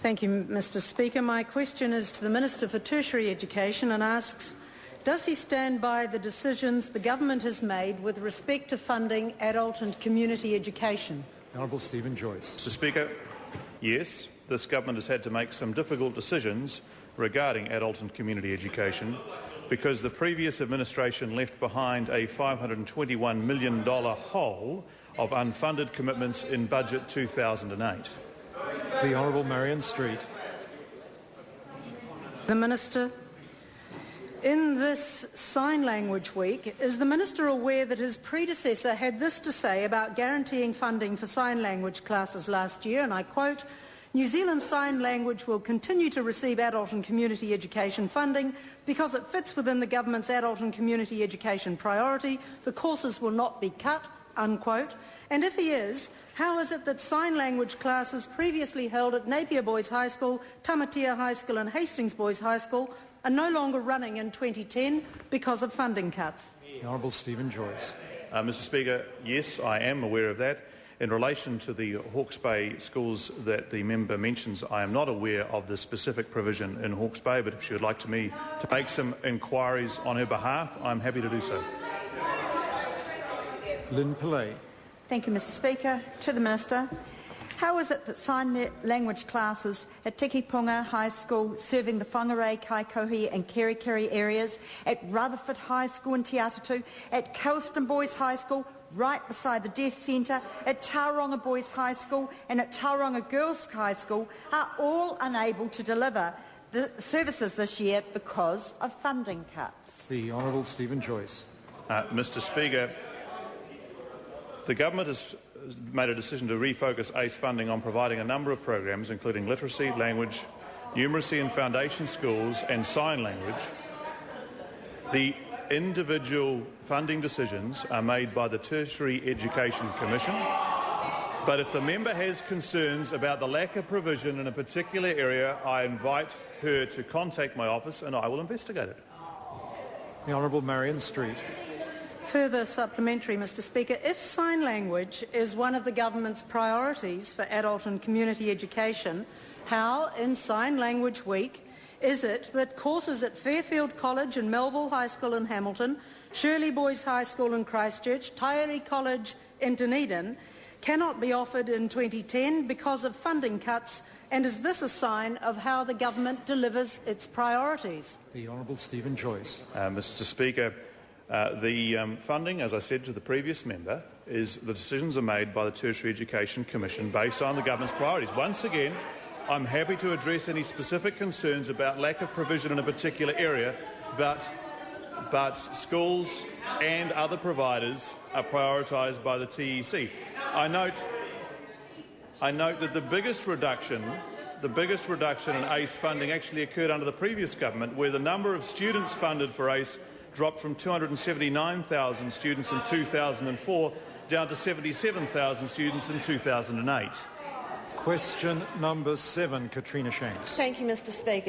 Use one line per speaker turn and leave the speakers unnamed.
Thank you, Mr Speaker. My question is to the Minister for Tertiary Education and asks, does he stand by the decisions the government has made with respect to funding adult and community education?
Honourable Stephen Joyce.
Mr Speaker, yes, this government has had to make some difficult decisions regarding adult and community education because the previous administration left behind a $521 million hole of unfunded commitments in Budget 2008.
The Honourable Maryan Street.
The Minister. In this Sign Language Week, is the Minister aware that his predecessor had this to say about guaranteeing funding for sign language classes last year, and I quote, "New Zealand Sign Language will continue to receive adult and community education funding because it fits within the government's adult and community education priority. The courses will not be cut," unquote. And if he is, how is it that sign language classes previously held at Napier Boys High School, Tamatea High School and Hastings Boys High School are no longer running in 2010 because of funding cuts?
The Honourable Stephen Joyce.
Mr Speaker, yes, I am aware of that. In relation to the Hawke's Bay schools that the member mentions, I am not aware of the specific provision in Hawke's Bay, but if she would like me to make some inquiries on her behalf, I'm happy to do so.
Lynn Pillay.
Thank you, Mr Speaker. To the Minister. How is it that sign language classes at Tikipunga High School serving the Whangarei, Kaikohe and Kerikeri areas, at Rutherford High School in Te Atatu, at Kelston Boys High School, right beside the Deaf Centre, at Tauranga Boys High School and at Tauranga Girls High School are all unable to deliver the services this year because of funding cuts?
The Honourable Stephen Joyce.
Mr Speaker, the government has made a decision to refocus ACE funding on providing a number of programs, including literacy, language, numeracy and foundation schools and sign language. The individual funding decisions are made by the Tertiary Education Commission, but if the member has concerns about the lack of provision in a particular area, I invite her to contact my office and I will investigate it.
The Honourable Maryan Street.
Further supplementary, Mr Speaker. If sign language is one of the government's priorities for adult and community education, how, in Sign Language Week, is it that courses at Fairfield College and Melville High School in Hamilton, Shirley Boys High School in Christchurch, Tertiary College in Dunedin cannot be offered in 2010 because of funding cuts, and is this a sign of how the government delivers its priorities?
The Honourable Stephen Joyce.
Mr Speaker, the funding, as I said to the previous member, is the decisions are made by the Tertiary Education Commission based on the government's priorities. Once again, I'm happy to address any specific concerns about lack of provision in a particular area, but schools and other providers are prioritised by the TEC. I note that the biggest reduction in ACE funding actually occurred under the previous government, where the number of students funded for ACE dropped from 279,000 students in 2004 down to 77,000 students in 2008.
Question number 7, Katrina Shanks.
Thank you, Mr Speaker.